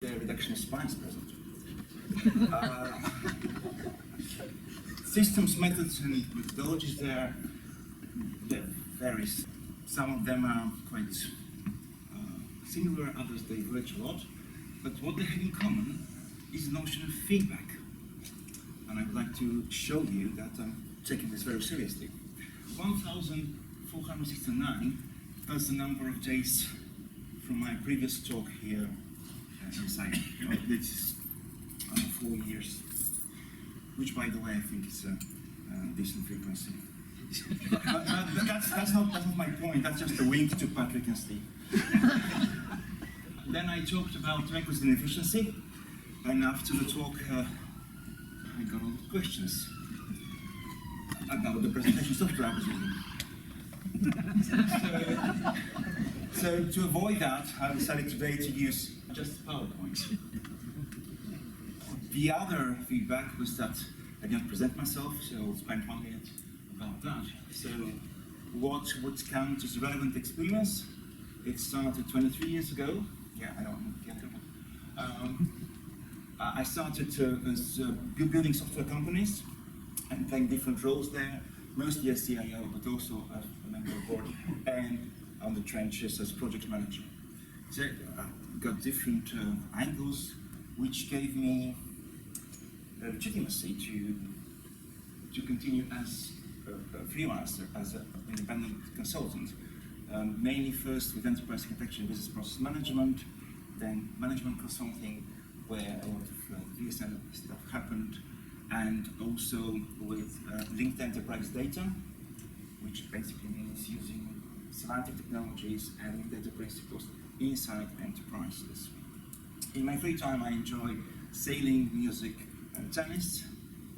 The reductionist bias present. Systems, methods, and methodologies there varies. Some of them are quite similar, others they diverge a lot. But what they have in common is the notion of feedback. And I would like to show you that I'm taking this very seriously. 1,469, that's the number of days from my previous talk here inside. This is 4 years, which, by the way, I think is a decent frequency. That's not my point, that's just a wink to Patrick and Steve. Then I talked about requisite inefficiency, and after the talk, I got a lot of questions about the presentation software I was using. So to avoid that, I decided today to use just PowerPoint. The other feedback was that I didn't present myself, so I'll spend 1 minute about that. So what would count as a relevant experience? It started 23 years ago. Yeah, I don't get it. I started as building software companies and playing different roles there, mostly as CIO, but also as a member of the board, and on the trenches as project manager. So I got different angles, which gave me legitimacy to continue as a freelancer, as an independent consultant. Mainly first with enterprise architecture and business process management, then management consulting, where a lot of VSN stuff happened, and also with linked enterprise data, which basically means using semantic technologies and linked data principles inside enterprises. In my free time, I enjoy sailing, music, and tennis.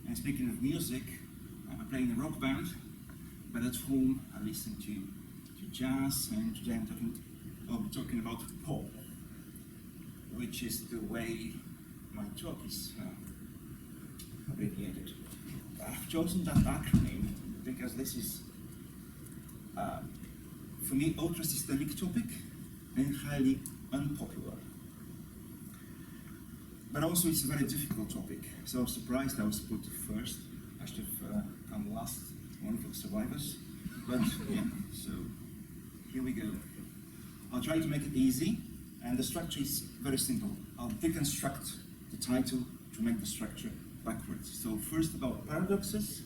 And speaking of music, I play in a rock band, but at home I listen to jazz, and today I'll be talking about pop, which is the way my talk is abbreviated. I've chosen that acronym because this is, for me, ultra-systemic topic and highly unpopular. But also it's a very difficult topic, so I was surprised I was put first. I should have come last, one of the survivors. But yeah, so here we go. I'll try to make it easy, and the structure is very simple. I'll deconstruct the title to make the structure backwards. So first about paradoxes,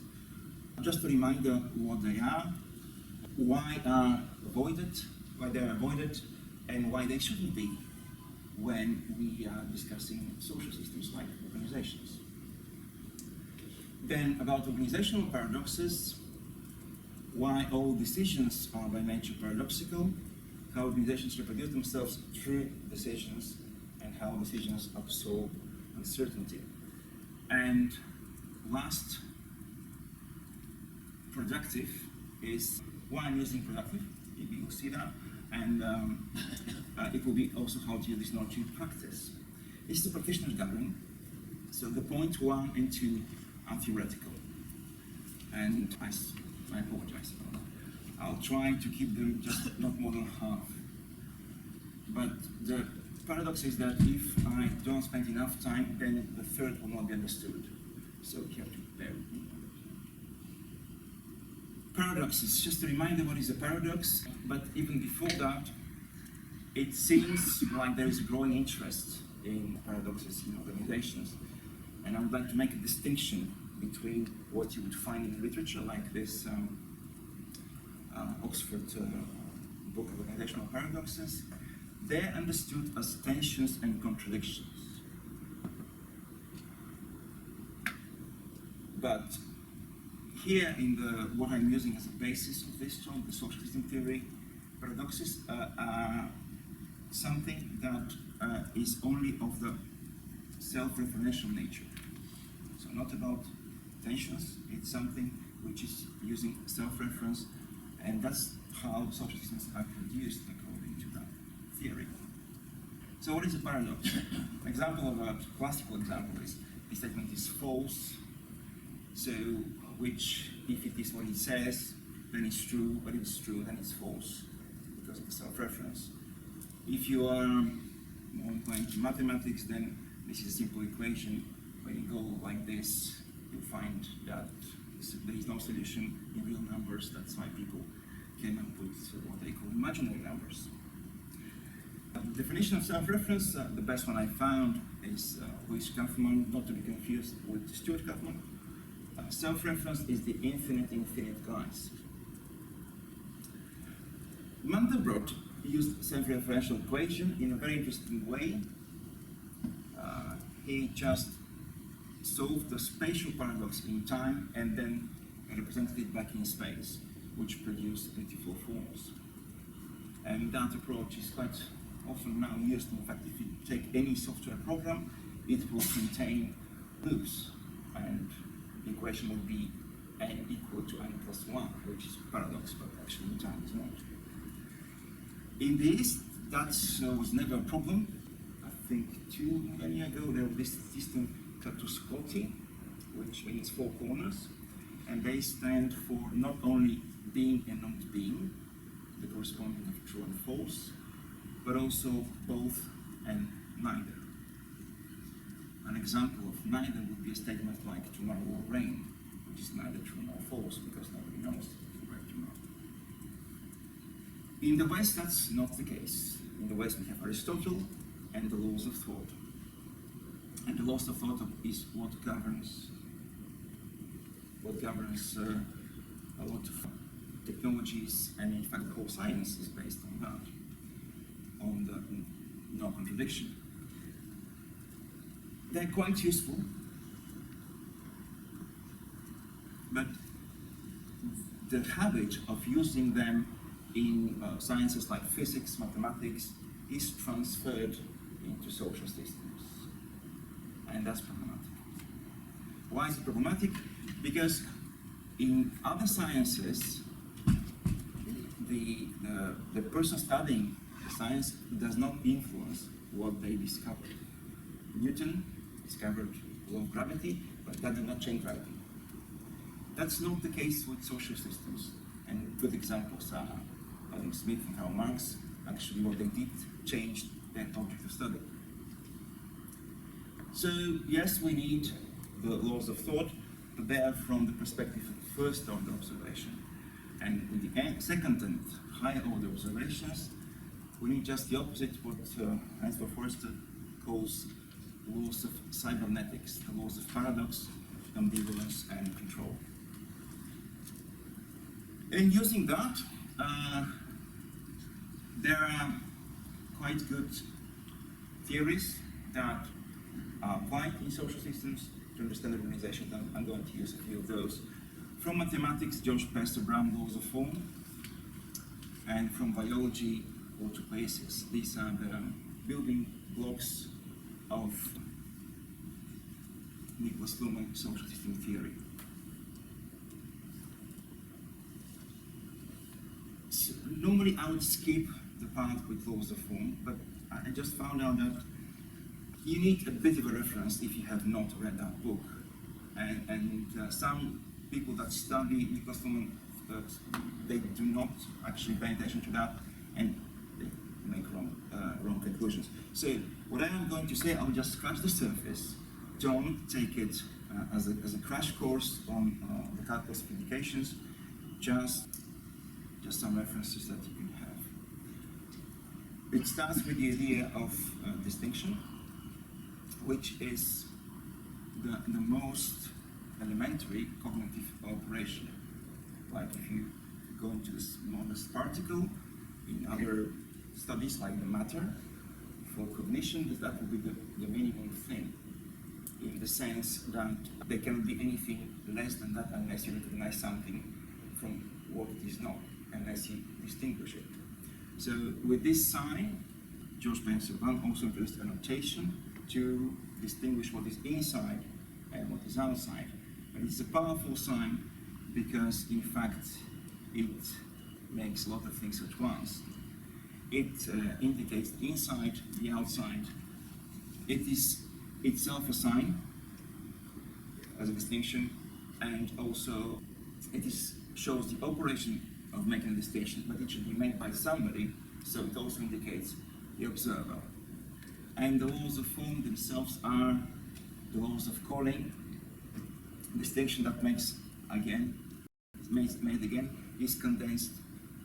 just a reminder what they are, why they are avoided, and why they shouldn't be when we are discussing social systems like organizations. Then about organizational paradoxes, why all decisions are by nature paradoxical, how organizations reproduce themselves through decisions, and how decisions absorb uncertainty. And last, productive is why I'm using productive. You will see that. And it will be also how to use this knowledge in practice. This is a practitioner's gathering, so the point 1 and 2 are theoretical. And I apologize about that. I'll try to keep them just not more than half. But the paradox is that if I don't spend enough time, then the third will not be understood. So you have to bear with me. Paradoxes, just a reminder what is a paradox, but even before that, it seems like there is a growing interest in paradoxes in organizations. And I would like to make a distinction between what you would find in literature, like this Oxford book of organizational paradoxes. They're understood as tensions and contradictions. But here in what I'm using as a basis of this talk, the social system theory, paradoxes are something that is only of the self-referential nature. So not about tensions, it's something which is using self-reference, and that's how social systems are produced according to that theory. So what is a paradox? An example of a classical example is the statement is false, so which, if it is what it says, then it's true, but if it's true, then it's false, because of the self-reference. If you are more inclined to mathematics, then this is a simple equation. When you go like this, you find that there is no solution in real numbers. That's why people came up with what they call imaginary numbers. The definition of self-reference, the best one I found is Louis Kaufman, not to be confused with Stuart Kaufman. Self-reference is the infinite guys. Mandelbrot used self-referential equation in a very interesting way. He just solved the spatial paradox in time and then represented it back in space, which produced beautiful forms. And that approach is quite often now used. In fact, if you take any software program, it will contain loops, and the equation will be n equal to n plus 1, which is a paradox, but actually in time is not. In the East, that was never a problem. I think 2 millennia ago, there was this system Klatuscoti, which means 4 corners, and they stand for not only being and not being, the corresponding of true and false, but also both and neither. An example of neither would be a statement like tomorrow will rain, which is neither true nor false because nobody knows if it will rain tomorrow. In the West, that's not the case. In the West, we have Aristotle and the laws of thought. And the laws of thought is what governs a lot of technologies, and in fact, the whole science is based on that, on the no contradiction. They're quite useful, but the habit of using them in sciences like physics, mathematics, is transferred into social systems, and that's problematic. Why is it problematic? Because in other sciences, the person studying the science does not influence what they discovered. Newton discovered the law of gravity, but that did not change gravity. That's not the case with social systems, and good examples are Adam Smith and Karl Marx. Actually, what they did changed their object of study. So yes, we need the laws of thought, but they are from the perspective of the first order observation. And with the second and higher order observations, we need just the opposite, what Hans von Forster calls laws of cybernetics, the laws of paradox, ambivalence, and control. In using that, there are quite good theories that are applied in social systems to understand organizations, and I'm going to use a few of those. From mathematics, George Pastor Brown laws of form, and from biology, autopoiesis. These are the building blocks of Nicholas Fluhman's social system theory. So, normally I would skip the part with laws of form, but I just found out that you need a bit of a reference if you have not read that book. And some people that study Nicholas Fluhman, they do not actually pay attention to that, and they make wrong conclusions. So what I am going to say, I'll just scratch the surface. Don't take it as a crash course on the calculus of indications, just some references that you can have. It starts with the idea of distinction, which is the most elementary cognitive operation. Like if you go into the smallest particle, in other studies like the matter, for cognition, that would be the minimum thing, in the sense that there cannot be anything less than that unless you recognize something from what it is not, unless you distinguish it. So with this sign, George Spencer Brown also introduced a notation to distinguish what is inside and what is outside. But it's a powerful sign because, in fact, it makes a lot of things at once. It indicates the inside, the outside. It is itself a sign as a distinction, and also it shows the operation of making a distinction, but it should be made by somebody, so it also indicates the observer. And the laws of form themselves are the laws of calling. The distinction that made again is condensed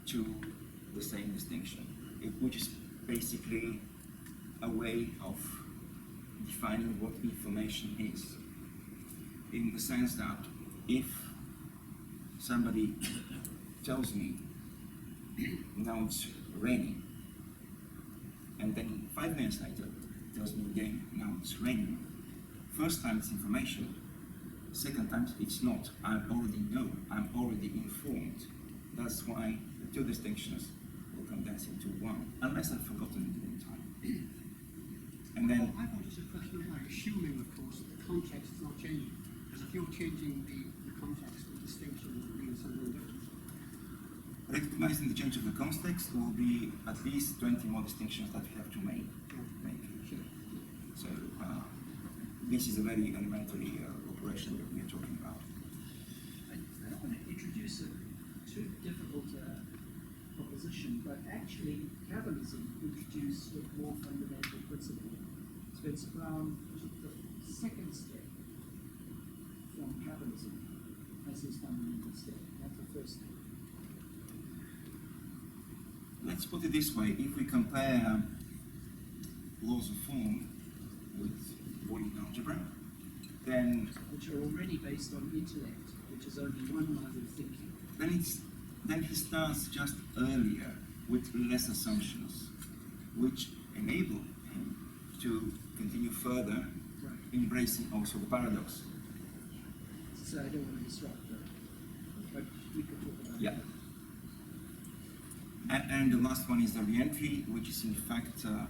to the same distinction, which is basically a way of defining what information is, in the sense that if somebody tells me now it's raining, and then 5 minutes later tells me again now it's raining, first time it's information, second time it's not. I already know, I'm already informed. That's why the two distinctions will condense into one, unless I've forgotten it in time. And then I've got just a question about assuming, of course, that the context is not changing. Because if you're changing the context, the distinction means something different. Recognizing the change of the context will be at least 20 more distinctions that we have to make. Sure. So this is a very elementary operation that we are talking about. I don't want to introduce a too difficult proposition, but actually Calvinism introduced a more fundamental principle. So it's around the second step from Calvinism as his fundamental step, not the first step. Let's put it this way: if we compare laws of form with Boolean algebra, then which are already based on intellect, which is only one line of thinking. then he starts just earlier with less assumptions, which enable him to continue further, embracing also the paradox. So I don't want to disrupt that, but we could talk about Yeah. that. And the last one is the re-entry, which is in fact that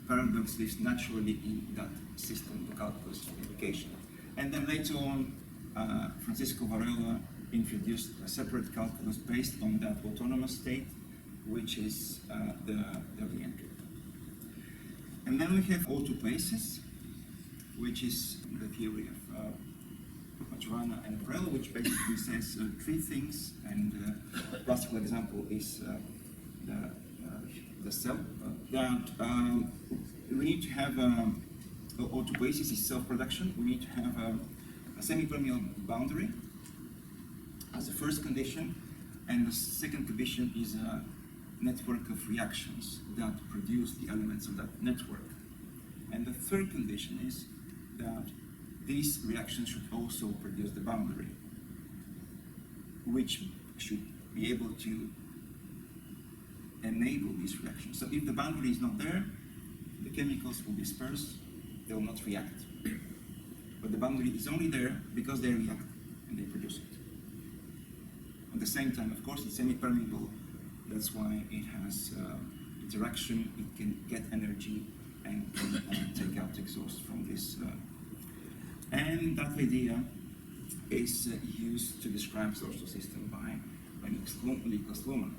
paradox lives naturally in that system, the calculus of indication. And then later on, Francisco Varela introduced a separate calculus based on that autonomous state, which is the re-entry. And then we have all two places, which is the theory of Maturana and Varela, which basically says three things, and a classical example is the cell. That we need to have all two places is self-production. We need to have a semi-permeable boundary as the first condition, and the second condition is a network of reactions that produce the elements of that network. And the third condition is that these reactions should also produce the boundary, which should be able to enable these reactions. So if the boundary is not there, the chemicals will disperse, they will not react. But the boundary is only there because they react and they produce it. At the same time, of course, it's semi-permeable. That's why it has interaction, it can get energy and can take out exhaust from this. And that idea is used to describe social system by Nicholas Luhmann,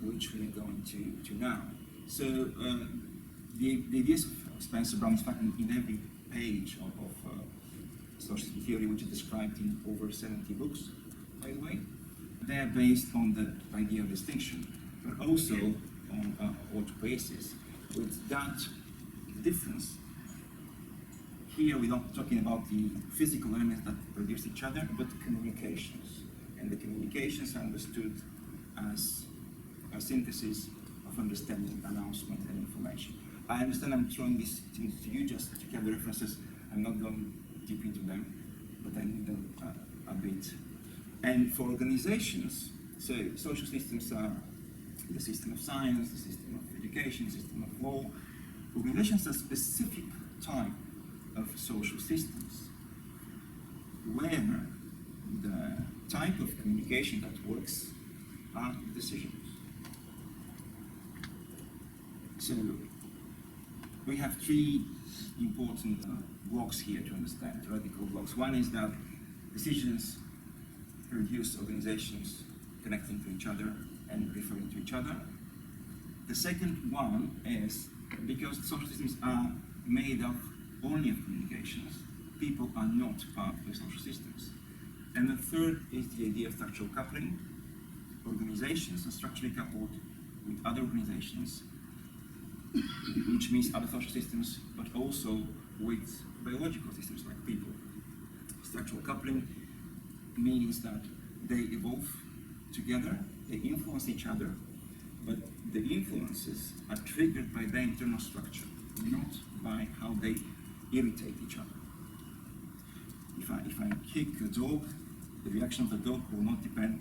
which we are going to now. So the ideas of Spencer Brown, in fact, in every page of social system theory, which is described in over 70 books, by the way, they are based on the idea of distinction, but also on autopoiesis, with that difference. Here we're not talking about the physical elements that produce each other, but communications. And the communications are understood as a synthesis of understanding, announcement, and information. I understand I'm throwing these things to you just to have the references. I'm not going deep into them, but I need them a bit. And for organizations, so social systems are the system of science, the system of education, the system of law. Organizations are specific type of social systems where the type of communication that works are decisions. So we have three important blocks here to understand, theoretical blocks. One is that decisions produce organizations connecting to each other and referring to each other. The second one is because social systems are made up only of communications, people are not part of the social systems. And the third is the idea of structural coupling. Organizations are structurally coupled with other organizations which means other social systems, but also with biological systems like people. Structural coupling means that they evolve together, they influence each other, but the influences are triggered by their internal structure, not by how they irritate each other. If I kick a dog, the reaction of the dog will not depend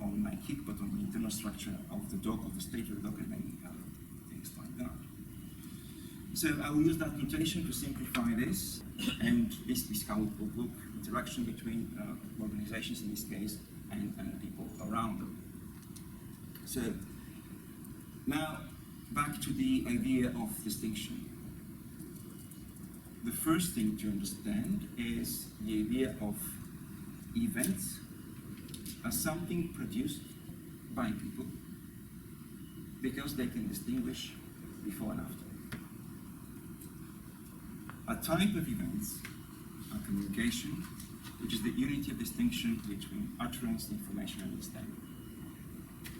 on my kick, but on the internal structure of the dog, of the state of the dog, and many things like that. So I will use that notation to simplify this, and this is how it will look, interaction between organizations in this case, and people around them. So now back to the idea of distinction. The first thing to understand is the idea of events as something produced by people because they can distinguish before and after. A type of events are communication, which is the unity of distinction between utterance, information, and understanding.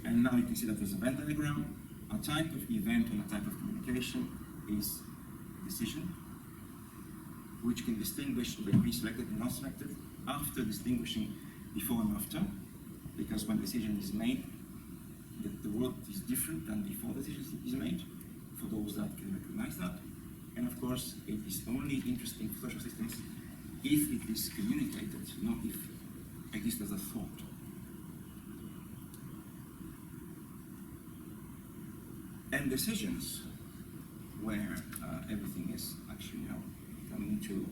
And now you can see that there's a Venn diagram. A type of event and a type of communication is decision, which can distinguish between selected and non-selected after distinguishing before and after, because when decision is made, the world is different than before the decision is made, for those that can recognize that. And of course, it is only interesting for social systems if it is communicated, not if it exists as a thought. And decisions, where everything is actually now coming to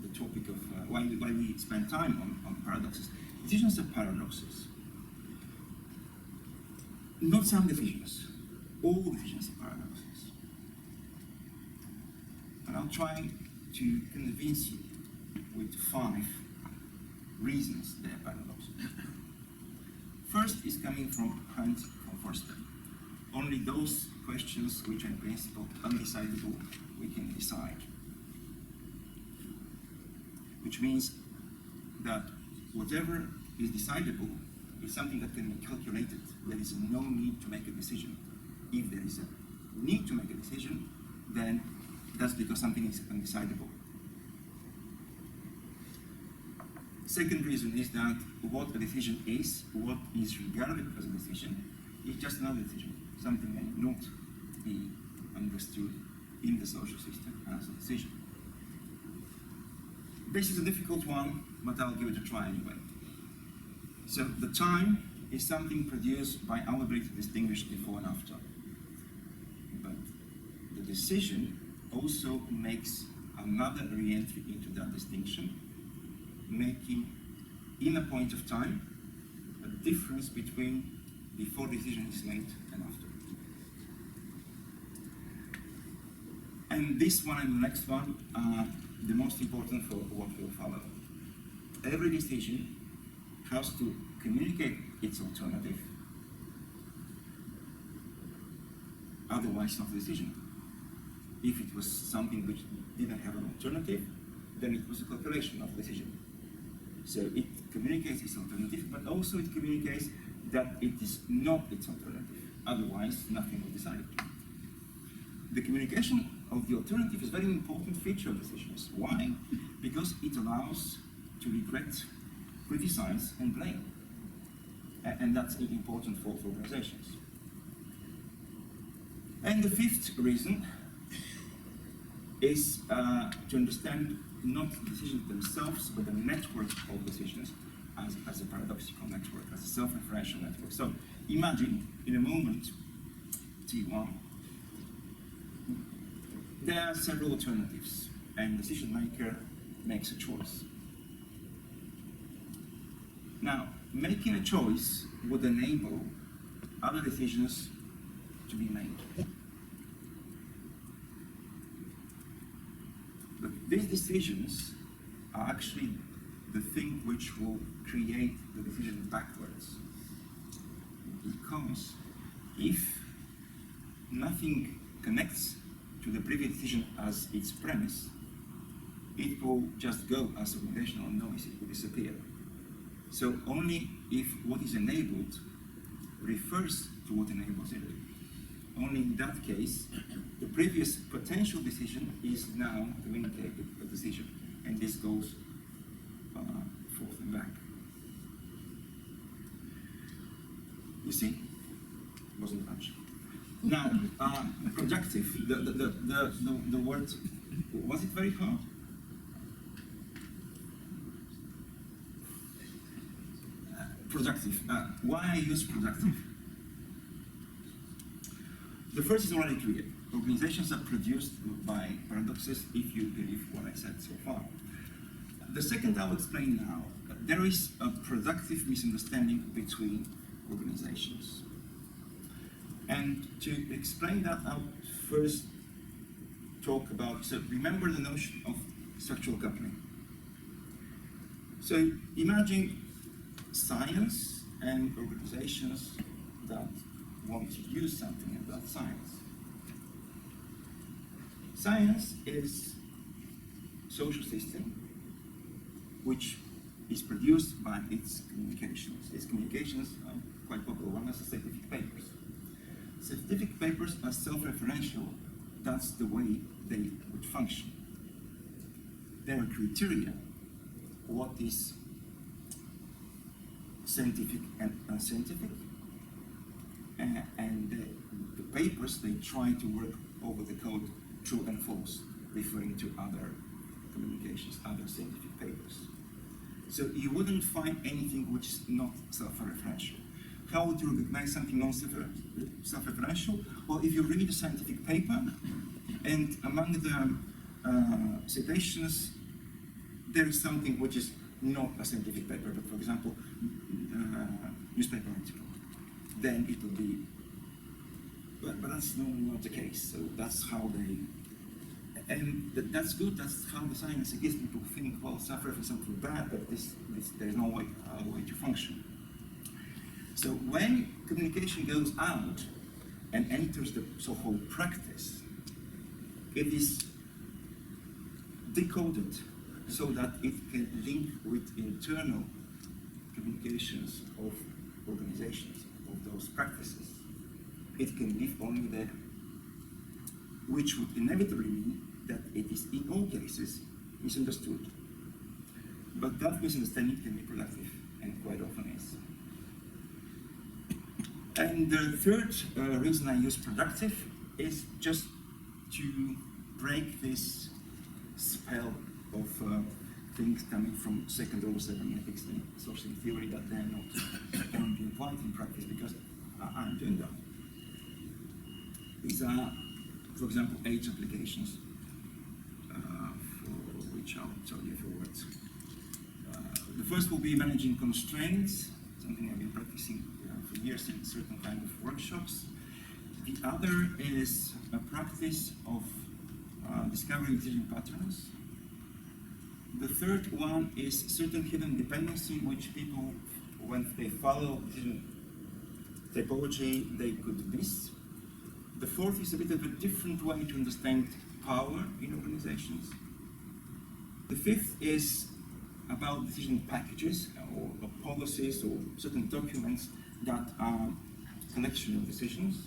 the topic of why we spend time on paradoxes. Decisions are paradoxes. Not some decisions. All decisions are paradoxes. And I'll try to convince you with 5 reasons they're paradoxes. First is coming from Hunt from Forster. Only those questions which are in principle undecidable we can decide. Which means that whatever is decidable is something that can be calculated. There is no need to make a decision. If there is a need to make a decision, then that's because something is undecidable. Second reason is that what a decision is, what is regarded as a decision, is just another decision. Something may not be understood in the social system as a decision. This is a difficult one, but I'll give it a try anyway. So the time is something produced by our ability to distinguish before and after. But the decision also makes another re-entry into that distinction, making, in a point of time, a difference between before the decision is made and after. And this one and the next one are the most important for what will follow. Every decision has to communicate its alternative, otherwise not a decision. If it was something which didn't have an alternative, then it was a calculation of decision. So it communicates its alternative, but also it communicates that it is not its alternative. Otherwise, nothing was decided. The communication of the alternative is a very important feature of decisions. Why? Because it allows to regret, criticize, and blame. And that's important for organizations. And the 5th reason is to understand not the decisions themselves, but the network of decisions as a paradoxical network, as a self-referential network. So imagine, in a moment, T1, there are several alternatives, and the decision maker makes a choice. Now, making a choice would enable other decisions to be made. But these decisions are actually the thing which will create the decision backwards. Because if nothing connects to the previous decision as its premise, it will just go as organizational noise, it will disappear. So only if what is enabled refers to what enables it, only in that case, the previous potential decision is now communicated a decision, and this goes forth and back. You see? Wasn't much. Now, productive. The word, was it very hard? Productive. Why I use productive? The first is already clear. Organizations are produced by paradoxes, if you believe what I said so far. The second I'll explain now. There is a productive misunderstanding between organizations. And to explain that, I'll first talk about, so remember the notion of structural coupling. So imagine science and organizations that want to use something about science. Science is a social system which is produced by its communications. Its communications are quite popular. One has scientific papers. Scientific papers are self-referential. That's the way they would function. There are criteria. What is scientific and unscientific? And the papers, they try to work over the code true and false, referring to other communications, other scientific papers. So you wouldn't find anything which is not self-referential. How would you recognize something non-self-referential? Well, if you read a scientific paper, and among the citations, there is something which is not a scientific paper, but for example, newspaper article, then it will be, but that's not the case. So that's how they, and that's good. That's how the science gives people think, well, self-reference is something bad, but there's no way to function. So when communication goes out and enters the so-called practice, it is decoded so that it can link with internal communications of organizations, of those practices. It can live only there, which would inevitably mean that it is in all cases misunderstood. But that misunderstanding can be productive, and quite often is. And the third reason I use productive is just to break this spell of things coming from second order cybernetics and social theory that they're not can be applied in practice, because I'm doing that. These are, for example, 8 applications for which I'll tell you a few words. The first will be managing constraints, something I've been practicing for years in certain kind of workshops. The other is a practice of discovering decision patterns. The third one is certain hidden dependency, which people, when they follow decision typology, they could miss. The fourth is a bit of a different way to understand power in organizations. The fifth is about decision packages or policies or certain documents that are collection of decisions.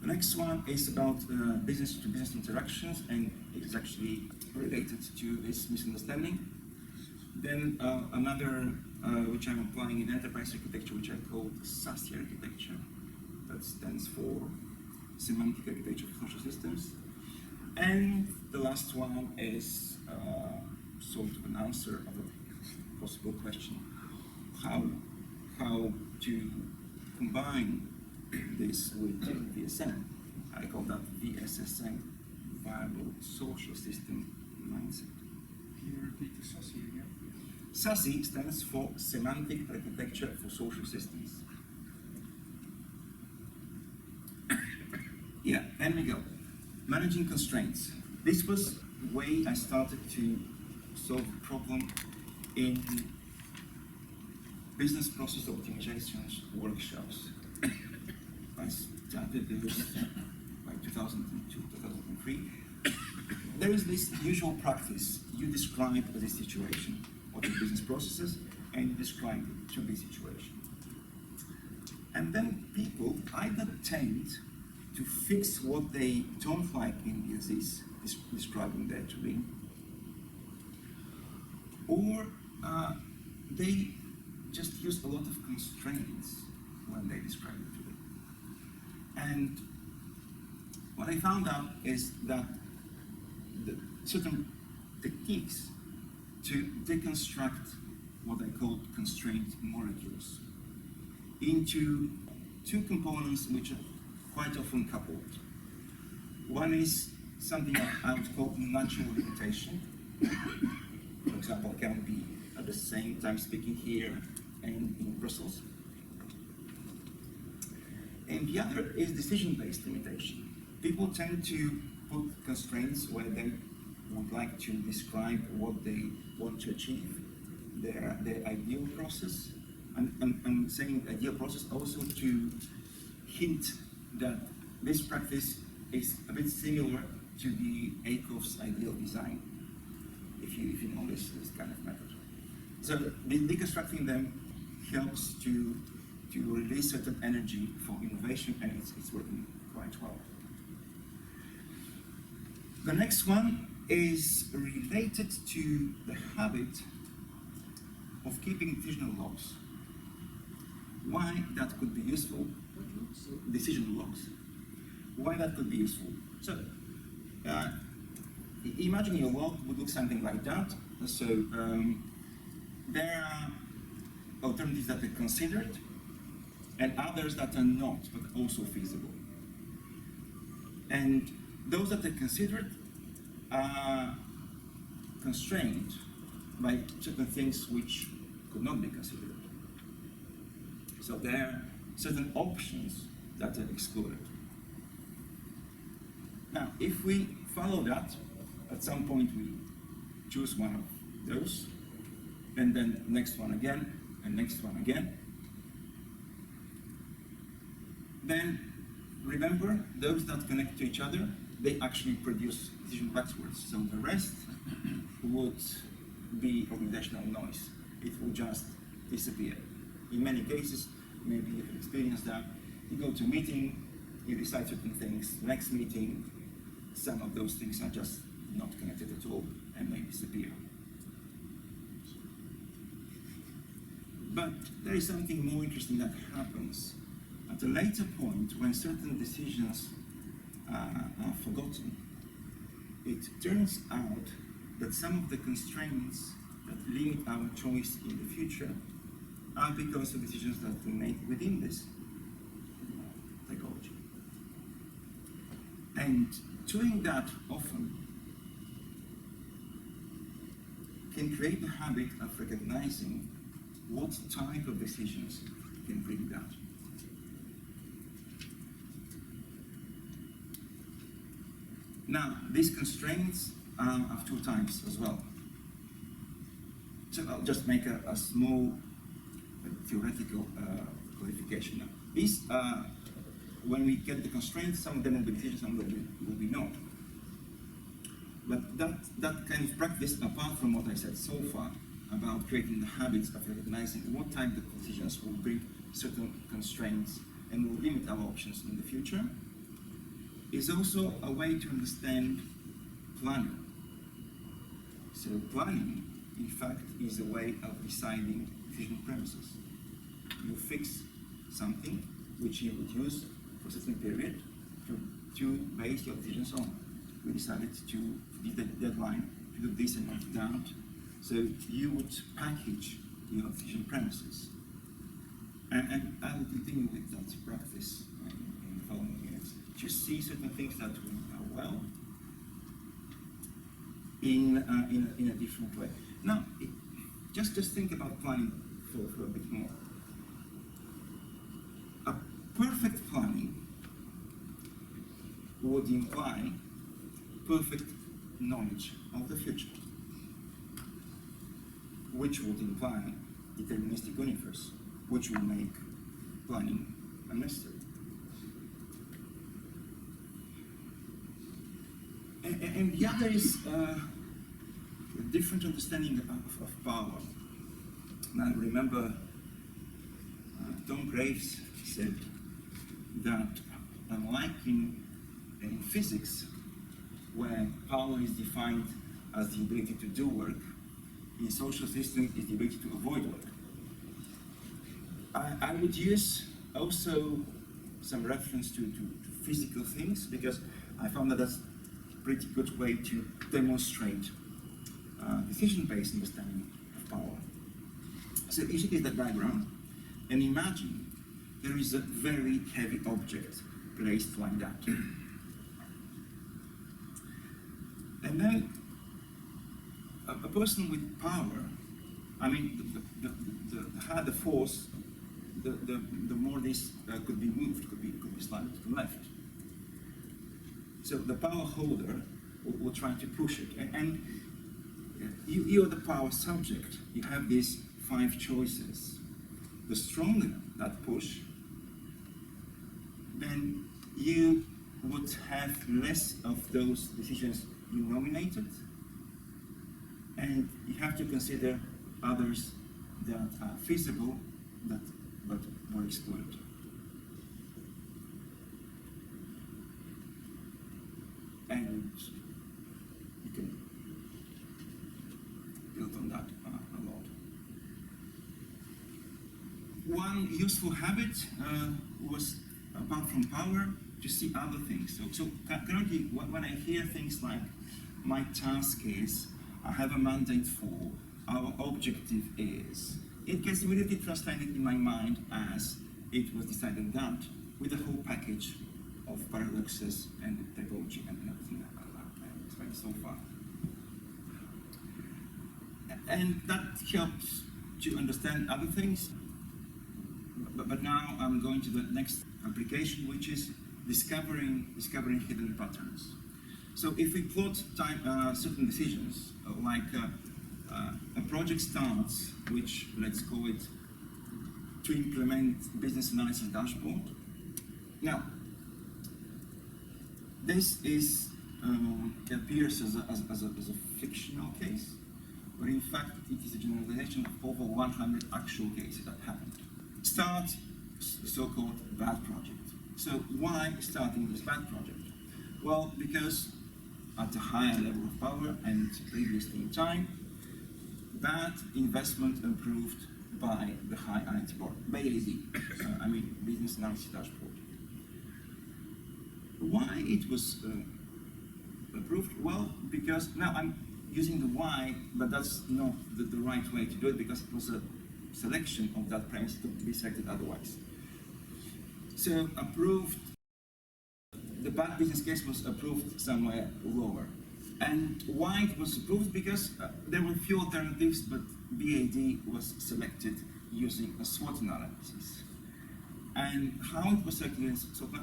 The next one is about business-to-business interactions, and it's actually related to this misunderstanding. Then another, which I'm applying in enterprise architecture, which I call SASE architecture. That stands for Semantic Architecture for Social Systems. And the last one is sort of an answer of a possible question: how to combine this with VSM. I call that VSSM, Viable Social System Mindset. Can you repeat the SASE again? SASE stands for Semantic Architecture for Social Systems. Yeah, and we go. Managing constraints. This was the way I started to solve a problem in business process optimizations workshops. I started this by 2002, 2003. There is this usual practice. You describe the situation, what are business processes, and you describe the to-be situation. And then people either tend to fix what they don't like in the disease, describing their terrain, or they just use a lot of constraints when they describe the terrain. And what I found out is that the certain techniques to deconstruct what I call constraint molecules into two components which are quite often coupled. One is something I would call natural limitation. For example, I can be at the same time speaking here and in Brussels. And the other is decision-based limitation. People tend to put constraints where they would like to describe what they want to achieve, their ideal process. And I'm saying ideal process also to hint that this practice is a bit similar to the Aker's ideal design, if you know this kind of method. So deconstructing them helps to release certain energy for innovation, and it's working quite well. The next one is related to the habit of keeping decision logs. Why that could be useful? Decision logs. Why that could be useful? So, imagine your log would look something like that. So, there are alternatives that are considered, and others that are not, but also feasible. And those that are considered are constrained by certain things which could not be considered. So there are certain options that are excluded. Now, if we follow that, at some point we choose one of those, and then next one again, and next one again. Then remember, those that connect to each other, they actually produce decision backwards. So the rest would be organizational noise. It will just disappear. In many cases, maybe you've experienced that. You go to a meeting, you decide certain things. Next meeting, some of those things are just not connected at all and may disappear. But there is something more interesting that happens at a later point when certain decisions are forgotten. It turns out that some of the constraints that limit our choice in the future are because of decisions that we make within this psychology. And doing that often can create the habit of recognizing what type of decisions can bring that. Now, these constraints are of two types as well. So I'll just make a small theoretical clarification now. These are, when we get the constraints, some of them will be decisions, some of them will be not. But that kind of practice, apart from what I said so far about creating the habits of recognizing what type of decisions will bring certain constraints and will limit our options in the future, is also a way to understand planning. So planning, in fact, is a way of deciding decision premises. You fix something which you would use for a certain period to base your decisions on. We decided to this deadline to do this and not that. So you would package your decision premises. And I will continue with that practice in the following minutes. To see certain things that we know well in a different way. Now, just think about planning for a bit more. A perfect planning would imply perfect knowledge of the future, which would imply deterministic universe, which will make planning unnecessary. And the other is a different understanding of power. Now, remember Tom Graves said that unlike in physics, where power is defined as the ability to do work, in social systems is the ability to avoid work. I would use also some reference to physical things, because I found that that's a pretty good way to demonstrate decision-based understanding of power. So you see that diagram, and imagine there is a very heavy object placed like that. And then a person with power, I mean, the higher the force, the more this could be moved, could be slightly to the left. So the power holder will try to push it. And you're the power subject. You have these 5 choices. The stronger that push, then you would have less of those decisions you nominated, and you have to consider others that are feasible but were excluded. And you can build on that a lot. One useful habit was, apart from power, to see other things. So currently, when I hear things like, my task is, I have a mandate for, our objective is, it gets immediately translated in my mind as, it was decided that, with the whole package of paradoxes and typology and everything I've explained so far. And that helps to understand other things. But now I'm going to the next application, which is discovering hidden patterns. So if we plot certain decisions, like a project starts, which let's call it to implement business analysis dashboard. Now, this is appears as a fictional case, but in fact it is a generalization of over 100 actual cases that happened. Start the so-called bad project. So why starting this bad project? Well, because at a higher level of power and previously in time, bad investment approved by the high IT board, by AD, I mean business analysis dashboard. Why it was approved? Well, because now I'm using the why, but that's not the right way to do it, because it was a selection of that premise to be selected otherwise. So approved, the bad business case was approved somewhere lower. And why it was approved? Because there were few alternatives, but BAD was selected using a SWOT analysis. And how it was selected?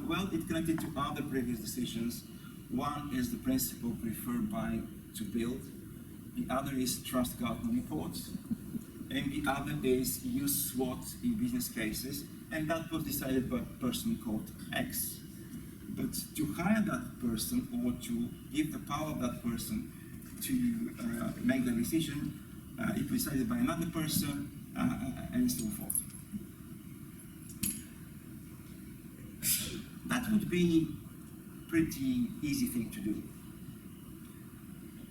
Well, it connected to other previous decisions. One is the principle preferred by to build. The other is trust Gartner reports. And the other is use SWOT in business cases. And that was decided by a person called X. But to hire that person or to give the power of that person to make the decision, it was decided by another person, and so forth. That would be a pretty easy thing to do.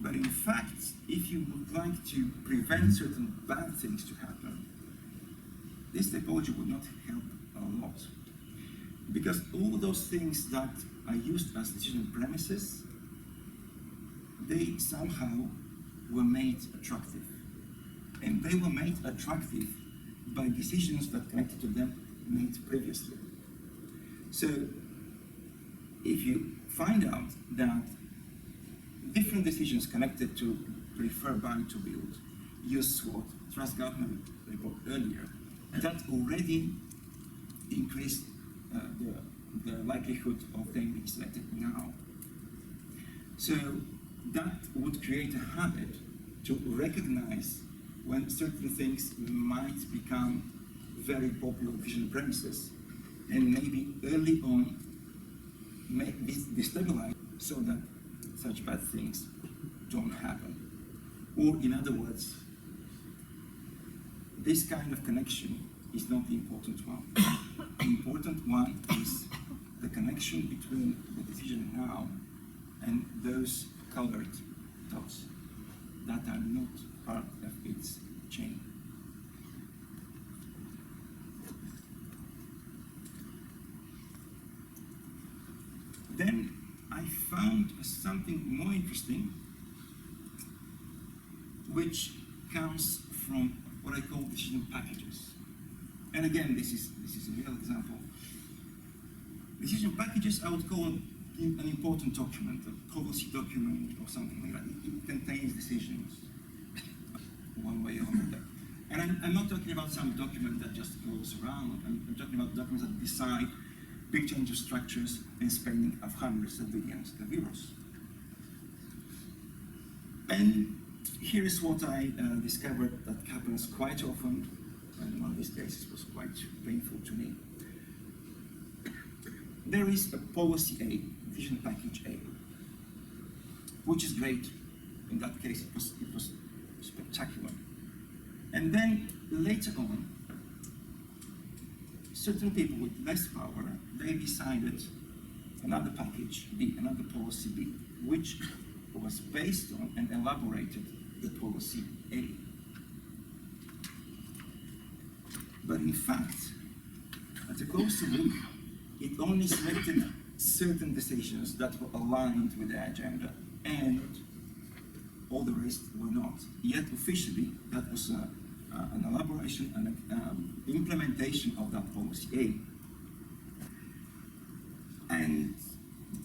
But in fact, if you would like to prevent certain bad things to happen, this typology would not help a lot. Because all those things that are used as decision premises, they somehow were made attractive. And they were made attractive by decisions that connected to them made previously. So if you find out that different decisions connected to prefer, buy, to build, use SWOT, trust Gartner report earlier, that already increased the likelihood of them being selected now. So that would create a habit to recognize when certain things might become very popular decision premises, and maybe early on make this destabilize so that such bad things don't happen. Or in other words, this kind of connection is not the important one. The important one is the connection between the decision now and those colored dots that are not part of its chain. Then I found something more interesting, which comes from what I call decision packages. And again, this is a real example. Decision packages, I would call an important document, a policy document or something like that. It contains decisions, one way or another. And I'm not talking about some document that just goes around. I'm talking about documents that decide big change of structures and spending of hundreds of billions of euros. And here is what I discovered that happens quite often, and one of these cases was quite painful to me. There is a policy A, vision package A, which is great. In that case, it was spectacular. And then later on, certain people with less power, they decided another package B, another policy B, which was based on and elaborated the policy A. But in fact, at a closer look, it only selected certain decisions that were aligned with the agenda, and all the rest were not. Yet officially, that was an elaboration and implementation of that policy A. And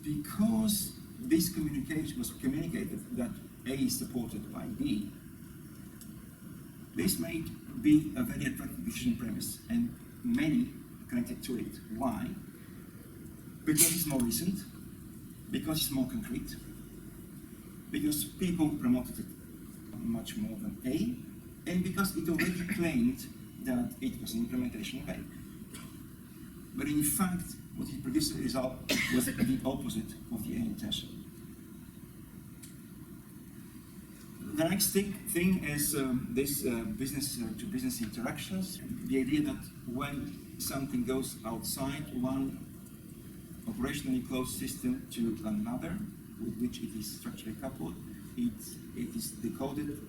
because this communication was communicated that A is supported by B, this made B a very attractive decision premise, and many connected to it. Why? Because it's more recent, because it's more concrete, because people promoted it much more than A, and because it already claimed that it was an implementation of A. But in fact, what it produced as a result was the opposite of the A intention. The next thing is this business-to-business interactions. The idea that when something goes outside one operationally closed system to another, with which it is structurally coupled, it is decoded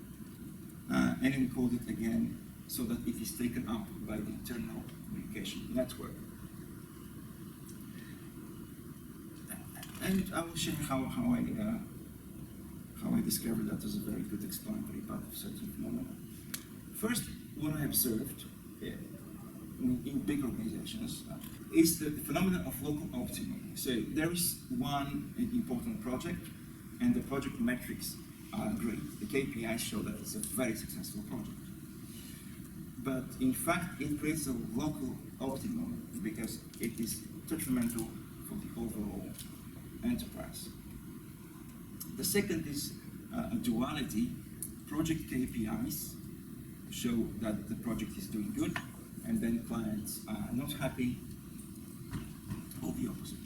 and encoded again, so that it is taken up by the internal communication network. And I will share how I discovered that as a very good explanatory part of certain phenomena. First, what I observed in big organizations is the phenomenon of local optimum. So there is one important project, and the project metrics are great. The KPIs show that it's a very successful project. But in fact, it creates a local optimum because it is detrimental for the overall enterprise. The second is a duality. Project KPIs show that the project is doing good, and then clients are not happy, or the opposite.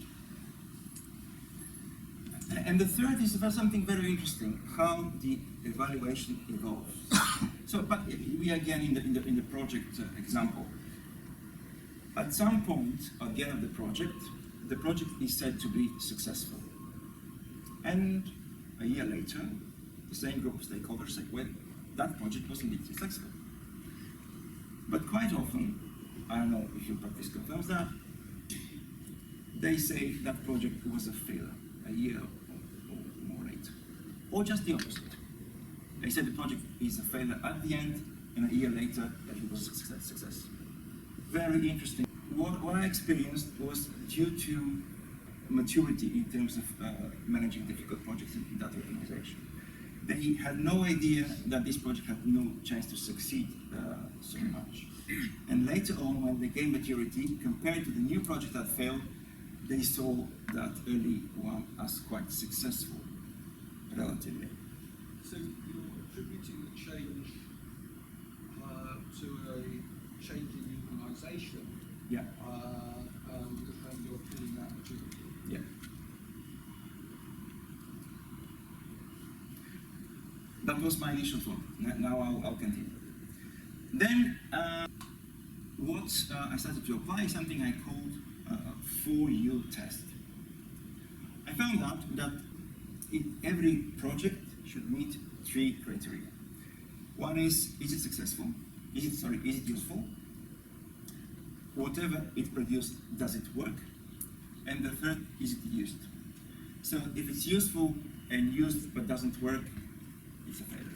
And the third is something very interesting, how the evaluation evolves. So, but we are again in the project example. At some point, at the end of the project is said to be successful. And a year later, the same group of stakeholders say, well, that project was indeed successful. But quite often, I don't know if your practice confirms that, they say that project was a failure a year or more later. Or just the opposite. They said the project is a failure at the end, and a year later, that it was a success. Very interesting. What I experienced was due to maturity in terms of managing difficult projects in that organization. They had no idea that this project had no chance to succeed so much. And later on, when they gained maturity, compared to the new project that failed, they saw that early one as quite successful, relatively. So you're attributing the change to a change in the organisation, Yeah. and you're feeling that maturity. Yeah. That was my initial thought. Now I'll continue. Then, what I started to apply something I called a for-you test. I found out that every project should meet 3 criteria. One is it successful? Is it useful? Whatever it produced, does it work? And the third, is it used? So if it's useful and used but doesn't work, it's a failure.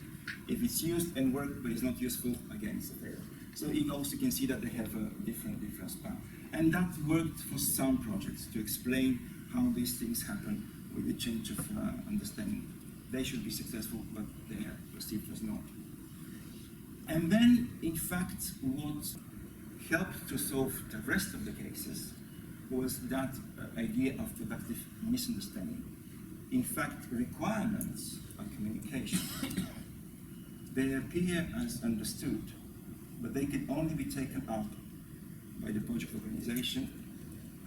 If it's used and worked but is not useful, again, it's a failure. So you also can see that they have a different span. And that worked for some projects to explain how these things happen with the change of understanding. They should be successful, but they are perceived as not. And then, in fact, what helped to solve the rest of the cases was that idea of productive misunderstanding. In fact, requirements are communication. They appear as understood, but they can only be taken up by the project organization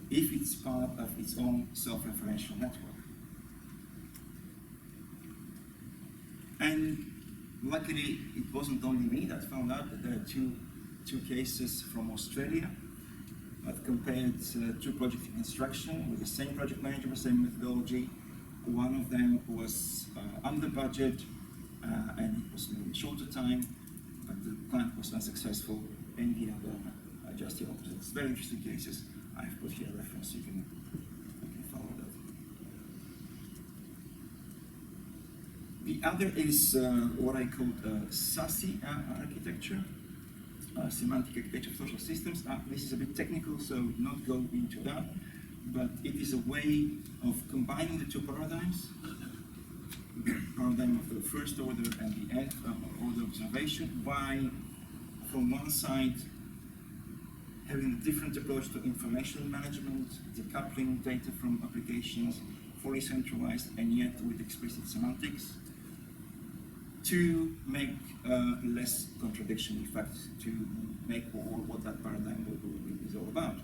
if it's part of its own self-referential network. And luckily, it wasn't only me that found out that there are two cases from Australia that compared 2 projects in construction with the same project manager, the same methodology. One of them was under budget and it was in shorter time, but the client was unsuccessful, and the other just the opposite. It's very interesting cases. I've put here a reference, you can follow that. The other is what I call SASE architecture, semantic architecture of social systems. This is a bit technical, so not go into that, but it is a way of combining the 2 paradigms, the paradigm of the first order and the nth order observation, by, from one side, having a different approach to information management, decoupling data from applications, fully centralized and yet with explicit semantics, to make less contradiction, in fact, to make what that paradigm is all about.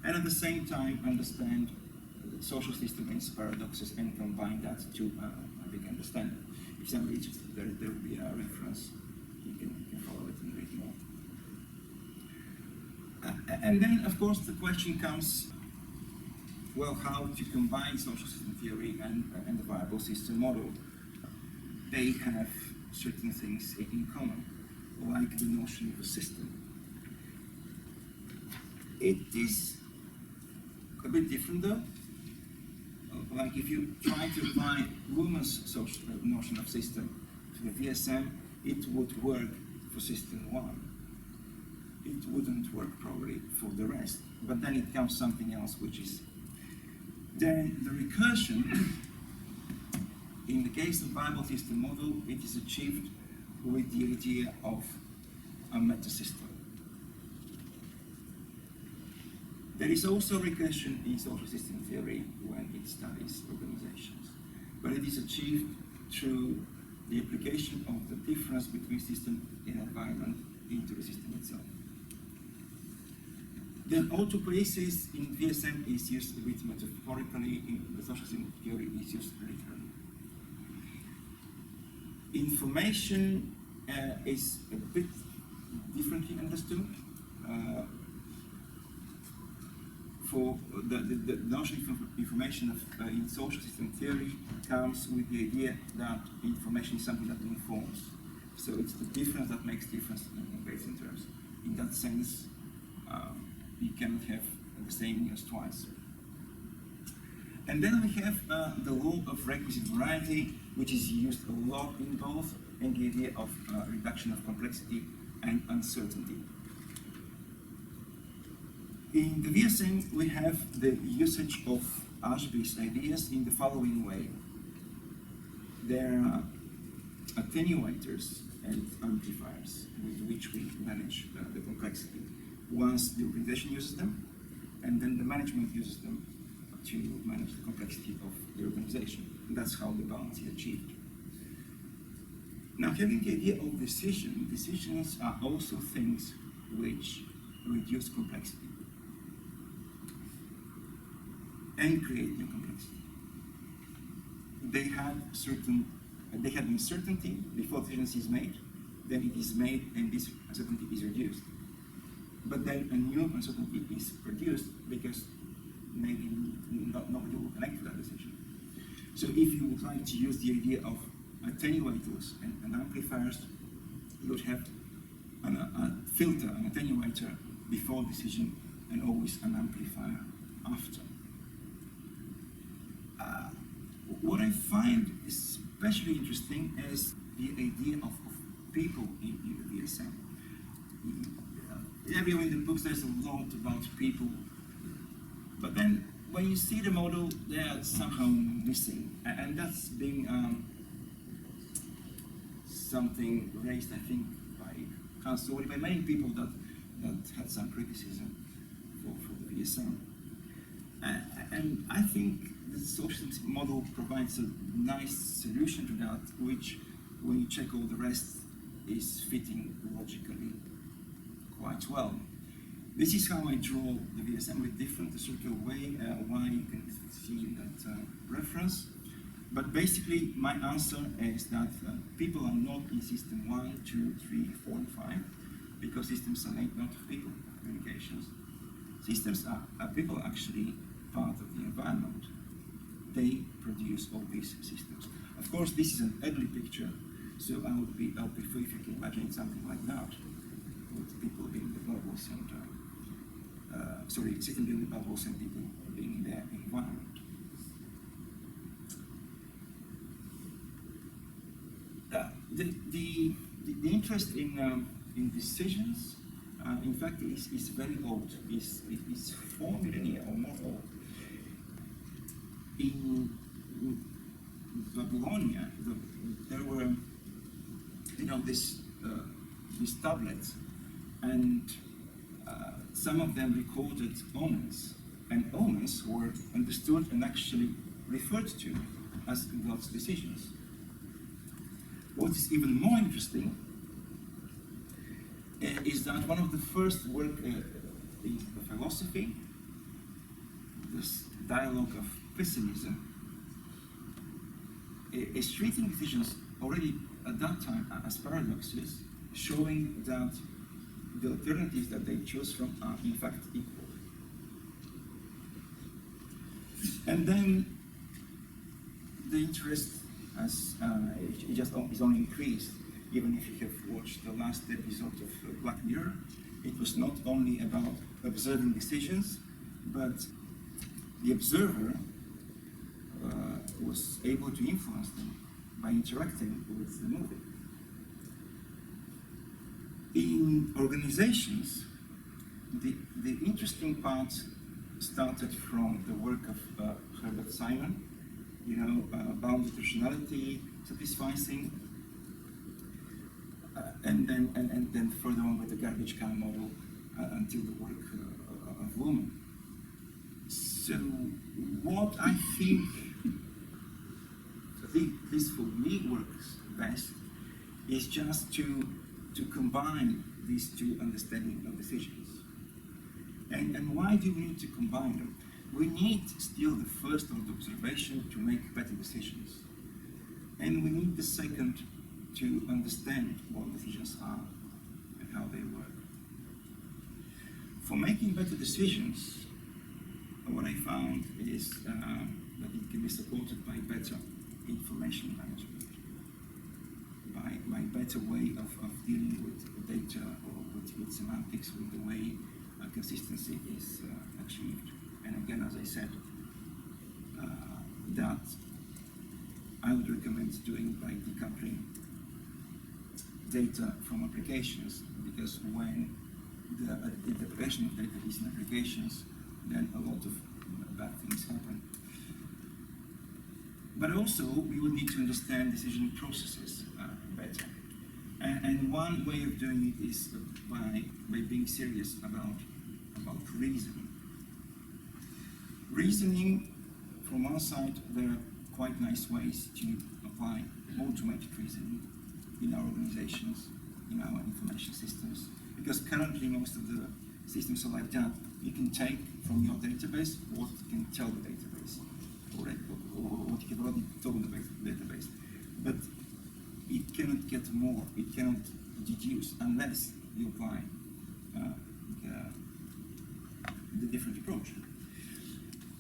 And at the same time, understand the social system and its paradoxes and combine that to a big understanding. If somebody reaches there will be a reference, you can follow it and read more. And then, of course, the question comes, well, how to combine social system theory and the viable system model? They have certain things in common, like the notion of a system. It is a bit different though. Like if you try to apply Luhmann's social notion of system to the VSM, it would work for system 1. It wouldn't work probably for the rest. But then it comes something else, which is then the recursion. In the case of viable system model, it is achieved with the idea of a meta-system. There is also recursion in social system theory when it studies organizations, but it is achieved through the application of the difference between system and environment into the system itself. Then autopoiesis in VSM is used a bit metaphorically, in the social system theory is used literally. Information is a bit differently understood. For the notion of information in social system theory comes with the idea that information is something that informs. So it's the difference that makes difference in basic terms. In that sense, you cannot have the same news twice. And then we have the law of requisite variety, which is used a lot in both, and the idea of reduction of complexity and uncertainty. In the VSM, we have the usage of Ashby's ideas in the following way. There are attenuators and amplifiers with which we manage the complexity. Once the organization uses them, and then the management uses them to manage the complexity of the organization. And that's how the balance is achieved. Now, having the idea of decisions are also things which reduce complexity and create new complexity. They have uncertainty before the decision is made, then it is made and this uncertainty is reduced. but then a new uncertainty is produced because maybe nobody will connect to that decision. So if you would like to use the idea of attenuators and amplifiers, you would have a filter, an attenuator before decision, and always an amplifier after. What I find especially interesting is the idea of people in the VSM. Everywhere in the books there's a lot about people, but then when you see the model, they are somehow missing, and that's been something raised, I think, by many people that had some criticism for the VSM. And I think the social model provides a nice solution to that, which, when you check all the rest, is fitting logically quite well. This is how I draw the VSM, with different circular way, why you can see that reference. But basically, my answer is that people are not in system 1, 2, 3, 4, and 5, because systems are made not of people, communications. Systems are people actually part of the environment. They produce all these systems. Of course, this is an ugly picture, so I'll prefer if you can imagine something like that, with people being the bubbles and system being the bubbles and people being in their environment. The interest in decisions, in fact, is very old. It's 4 millennia or more old. In Babylonia, there were, these tablets, and some of them recorded omens, and omens were understood and actually referred to as God's decisions. What is even more interesting is that one of the first work in philosophy, this dialogue of pessimism, is treating decisions already at that time as paradoxes, showing that the alternatives that they choose from are in fact equal. And then the interest is only increased. Even if you have watched the last episode of Black Mirror, it was not only about observing decisions, but the observer was able to influence them by interacting with the movie. In organizations, the interesting part started from the work of Herbert Simon, bounded rationality, satisficing, and then further on with the garbage can model until the work of Woman. So what I think this for me works best is just to combine these two understanding of decisions. And why do we need to combine them? We need still the first order observation to make better decisions. And we need the second to understand what decisions are and how they work. For making better decisions, what I found is that it can be supported by better information management, by better way of dealing with data or with semantics, with the way consistency is achieved. And again, as I said, that I would recommend doing by decoupling data from applications, because when the application of data is in applications, then a lot of bad things happen. But also, we would need to understand decision processes better. And one way of doing it is by being serious about reasoning. Reasoning, from our side, there are quite nice ways to apply automated reasoning in our organizations, in our information systems, because currently most of the systems are like that. You can take from your database what you can tell the database, or what you can already told the database, but it cannot get more, it cannot deduce unless you apply the different approach.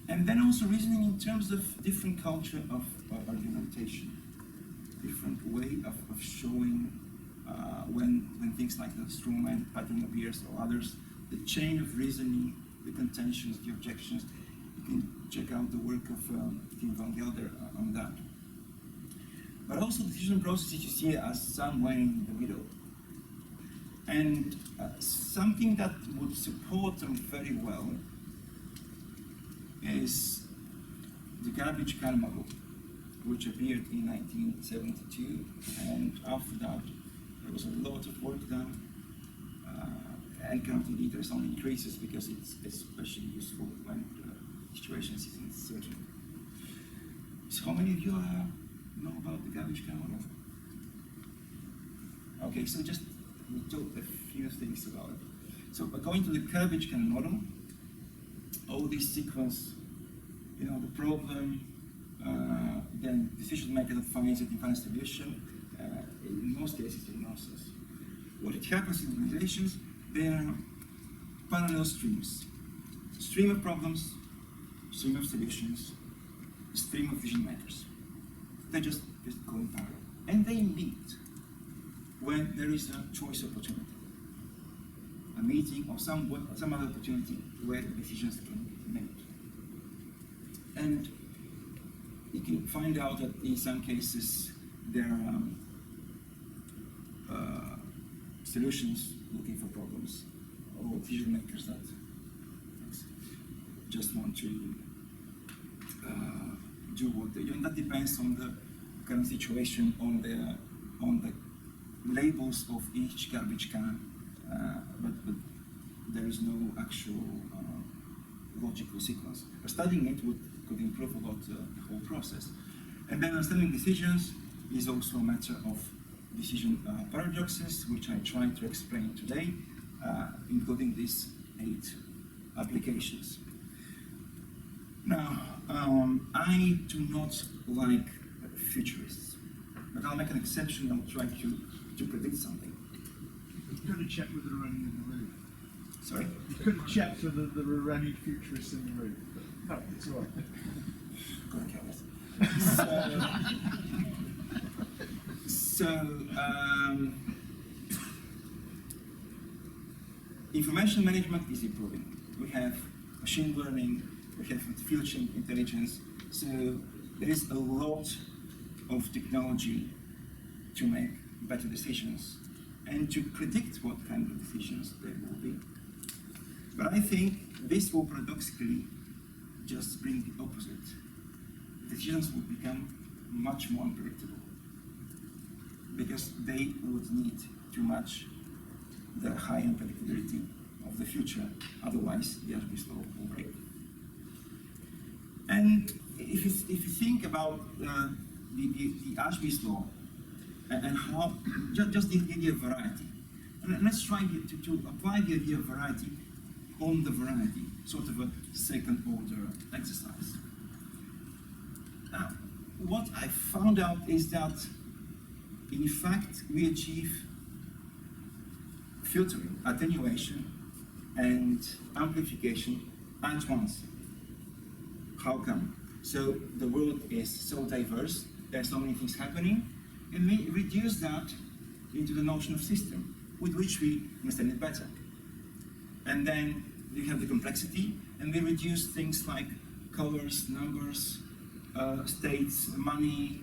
And then also reasoning in terms of different culture of argumentation, different way of showing when things like the strongman pattern appears or others, the chain of reasoning, the contentions, the objections. You can check out the work of Tim van Gelder on that. But also decision processes you see as somewhere in the middle. And something that would support them very well is the garbage can model, which appeared in 1972, and after that there was a lot of work done, and currently the interest only increases because it's especially useful when the situation is uncertain. So how many of you know about the garbage can model? Okay, so just we talk a few things about it. So according to the garbage can model, all this sequence, the problem, then decision maker that finds it and finds solution, in most cases it's nonsense. What it happens in organizations, there are parallel streams. Stream of problems, stream of solutions, stream of decision makers. They just go in parallel. And they meet when there is a choice opportunity. A meeting or some other opportunity where decisions can be made. And you can find out that in some cases there are solutions looking for problems, or decision makers that just want to do what they do. And that depends on the current situation, on the labels of each garbage can, but there is no actual logical sequence. Studying it could improve a lot the whole process. And then understanding decisions is also a matter of decision paradoxes, which I try to explain today, including these 8 applications. Now, I do not like futurists, but I'll make an exception. I'll try to predict something. You could have checked whether there were any in the room. Sorry? You could have checked whether there were any futurists in the room. But no, it's all right. Go on, information management is improving. We have machine learning, we have artificial intelligence, so there is a lot of technology to make better decisions and to predict what kind of decisions there will be. But I think this will paradoxically just bring the opposite. Decisions will become much more unpredictable because they would need to match the high unpredictability of the future, otherwise the Ashby's law will break. And if you think about the Ashby's law and how, just the idea of variety, and let's try to apply the idea of variety on the variety, sort of a second order exercise. Now, what I found out is that, in fact, we achieve filtering, attenuation, and amplification at once. How come? So the world is so diverse, there are so many things happening, and we reduce that into the notion of system, with which we understand it better. And then we have the complexity, and we reduce things like colors, numbers, states, money,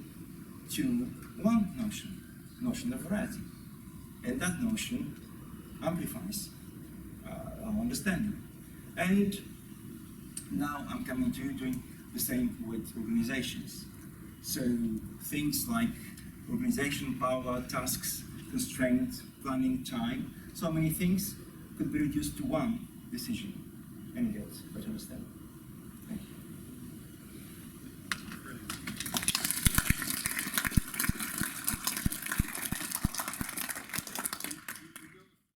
to one notion of variety. And that notion amplifies our understanding. And now I'm coming to doing the same with organizations. So things like organization power, tasks, constraints, planning, time, so many things could be reduced to one decision and get better understanding.